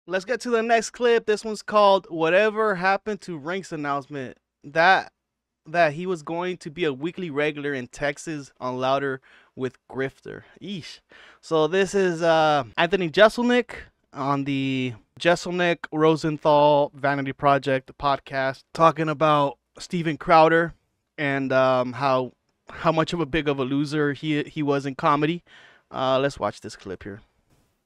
Let's get to the next clip. This one's called "Whatever Happened to Rink's Announcement." That he was going to be a weekly regular in Texas on Louder with Grifter. Eesh. So this is Anthony Jeselnik on the Jeselnik Rosenthal Vanity Project podcast, talking about Steven Crowder and how much of a big of a loser he was in comedy. Let's watch this clip here.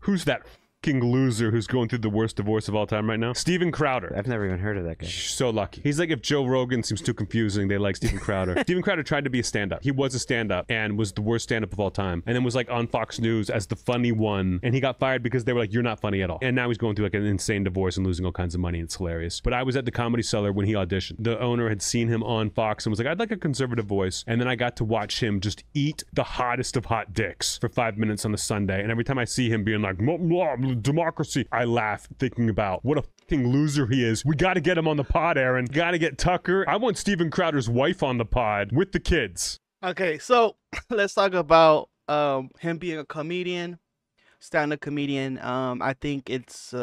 Who's that fucking loser who's going through the worst divorce of all time right now? Steven Crowder. I've never even heard of that guy. So lucky. He's like if Joe Rogan seems too confusing, they like Steven Crowder. Steven Crowder tried to be a stand-up. He was a stand-up and was the worst stand-up of all time. And then was like on Fox News as the funny one. And he got fired because they were like, you're not funny at all. And now he's going through like an insane divorce and losing all kinds of money. It's hilarious. But I was at the Comedy Cellar when he auditioned. The owner had seen him on Fox and was like, I'd like a conservative voice. And then I got to watch him just eat the hottest of hot dicks for 5 minutes on a Sunday. And every time I see him being like, democracy, I laugh thinking about what a fucking loser he is. We got to get him on the pod, Aaron. Got to get Tucker. I want Steven Crowder's wife on the pod with the kids. Okay, so let's talk about him being a comedian, stand-up comedian. I think it's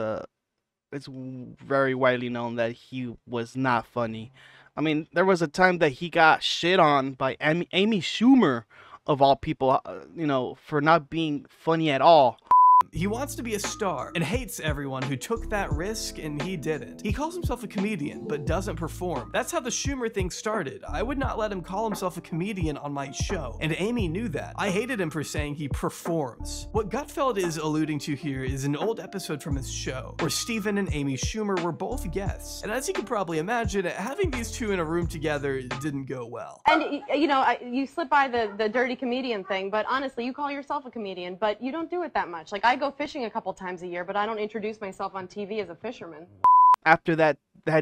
very widely known that he was not funny. I mean, there was a time that he got shit on by Amy Schumer, of all people, for not being funny at all. He wants to be a star and hates everyone who took that risk and he didn't. He calls himself a comedian but doesn't perform. That's how the Schumer thing started. I would not let him call himself a comedian on my show, and Amy knew that. I hated him for saying he performs. What Gutfeld is alluding to here is an old episode from his show where Steven and Amy Schumer were both guests, and as you can probably imagine, having these two in a room together didn't go well. And you slip by the dirty comedian thing, but honestly, you call yourself a comedian, but you don't do it that much. Like, I go fishing a couple times a year, but I don't introduce myself on TV as a fisherman. After that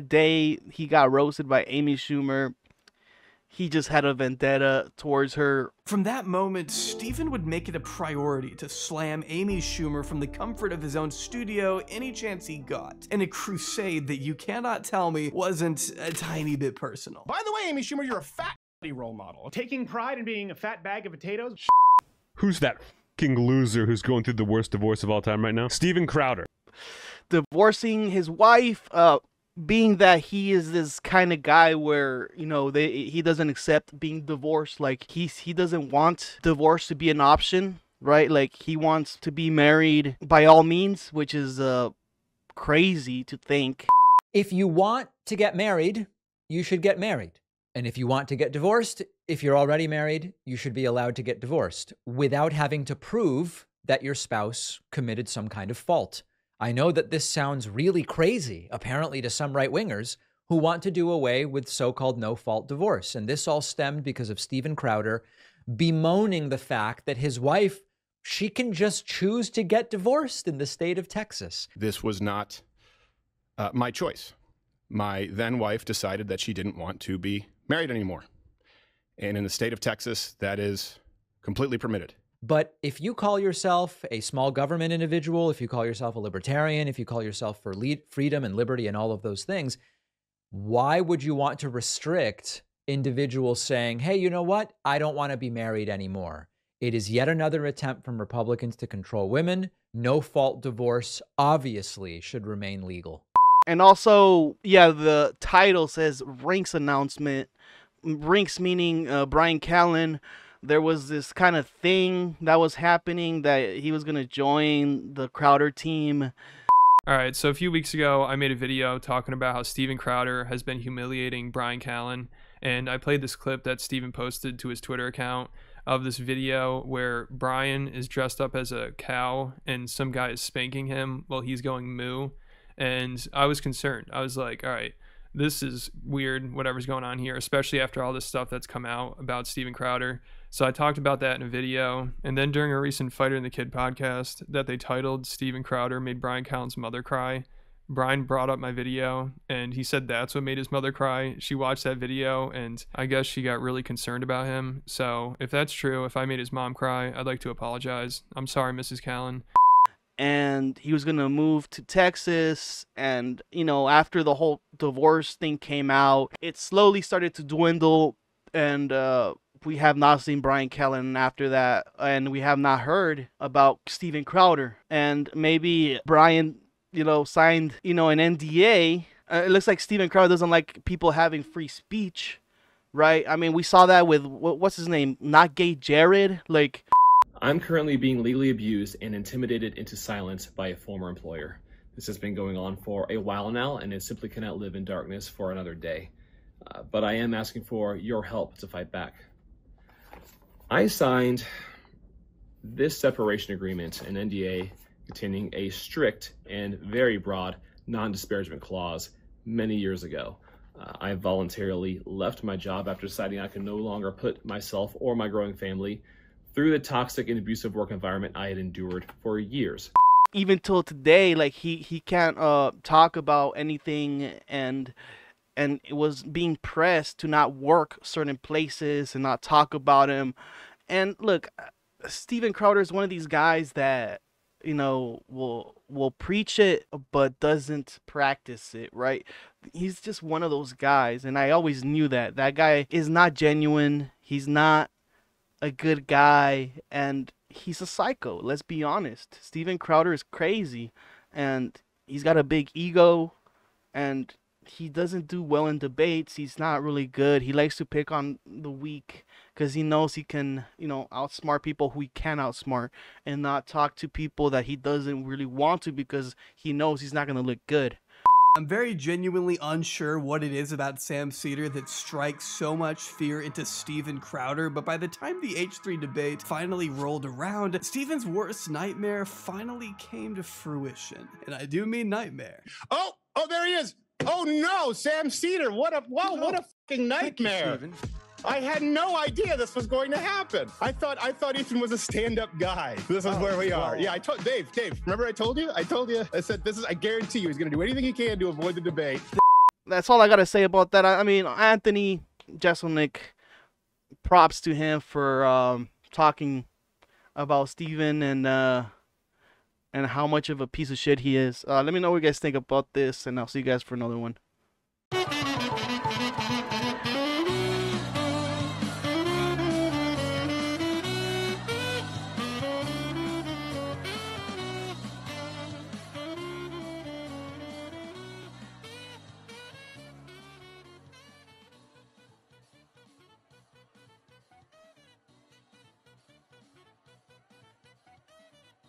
day he got roasted by Amy Schumer, he just had a vendetta towards her. From that moment, Steven would make it a priority to slam Amy Schumer from the comfort of his own studio any chance he got, in a crusade that you cannot tell me wasn't a tiny bit personal. By the way, Amy Schumer, you're a fat role model. Taking pride in being a fat bag of potatoes. Who's that fucking loser who's going through the worst divorce of all time right now? Steven Crowder. Divorcing his wife, being that he is this kind of guy where, he doesn't accept being divorced. Like, he doesn't want divorce to be an option, right? Like, he wants to be married by all means, which is crazy to think. If you want to get married, you should get married. And if you want to get divorced, if you're already married, you should be allowed to get divorced without having to prove that your spouse committed some kind of fault. I know that this sounds really crazy, apparently to some right-wingers who want to do away with so-called no-fault divorce. And this all stemmed because of Steven Crowder bemoaning the fact that his wife, she can just choose to get divorced in the state of Texas. This was not my choice. My then wife decided that she didn't want to be married anymore. And in the state of Texas, that is completely permitted. But if you call yourself a small government individual, if you call yourself a libertarian, if you call yourself for freedom and liberty and all of those things, why would you want to restrict individuals saying, hey, you know what? I don't want to be married anymore. It is yet another attempt from Republicans to control women. No-fault divorce obviously should remain legal. And also, the title says Rink's announcement. Rink's meaning Brian Callen. There was this kind of thing that was happening that he was going to join the Crowder team. All right, so a few weeks ago, I made a video talking about how Steven Crowder has been humiliating Brian Callen. And I played this clip that Steven posted to his Twitter account of this video where Brian is dressed up as a cow and some guy is spanking him while he's going moo. And I was concerned. I was like, all right, this is weird, whatever's going on here, especially after all this stuff that's come out about Steven Crowder. So I talked about that in a video. And then during a recent Fighter and the Kid podcast that they titled Steven Crowder Made Brian Callen's Mother Cry, Brian brought up my video and he said that's what made his mother cry. She watched that video and I guess she got really concerned about him. So if that's true, if I made his mom cry, I'd like to apologize. I'm sorry, Mrs. Callen. And he was going to move to Texas. And, after the whole divorce thing came out, it slowly started to dwindle. And we have not seen Brian Callen after that. And we have not heard about Steven Crowder. And maybe Brian signed, an NDA. It looks like Steven Crowder doesn't like people having free speech, right? I mean, we saw that with what's his name, Not Gay Jared. Like, I'm currently being legally abused and intimidated into silence by a former employer. This has been going on for a while now, and it simply cannot live in darkness for another day. But I am asking for your help to fight back. I signed this separation agreement, an NDA, containing a strict and very broad non-disparagement clause many years ago. I voluntarily left my job after deciding I could no longer put myself or my growing family through the toxic and abusive work environment I had endured for years. Even till today, like he can't talk about anything, and it was being pressed to not work certain places and not talk about him. And look, Steven Crowder is one of these guys that will preach it but doesn't practice it, right? He's just one of those guys, and I always knew that guy is not genuine. He's not a good guy, and he's a psycho. Let's be honest. Steven Crowder is crazy, and he's got a big ego, and he doesn't do well in debates. He's not really good. He likes to pick on the weak because he knows he can, outsmart people who he can outsmart, and not talk to people that he doesn't really want to because he knows he's not going to look good. I'm very genuinely unsure what it is about Sam Seder that strikes so much fear into Steven Crowder, but by the time the H3 debate finally rolled around, Steven's worst nightmare finally came to fruition. And I do mean nightmare. Oh, there he is. Oh no, Sam Seder. What a fucking nightmare. Thank you, Steven. I had no idea this was going to happen. I thought Ethan was a stand-up guy. This is where we are. Yeah, I told Dave, remember I told you? I said I guarantee you he's gonna do anything he can to avoid the debate. That's all I gotta say about that. I mean, Anthony Jeselnik, props to him for talking about Steven and how much of a piece of shit he is. Let me know what you guys think about this, and I'll see you guys for another one.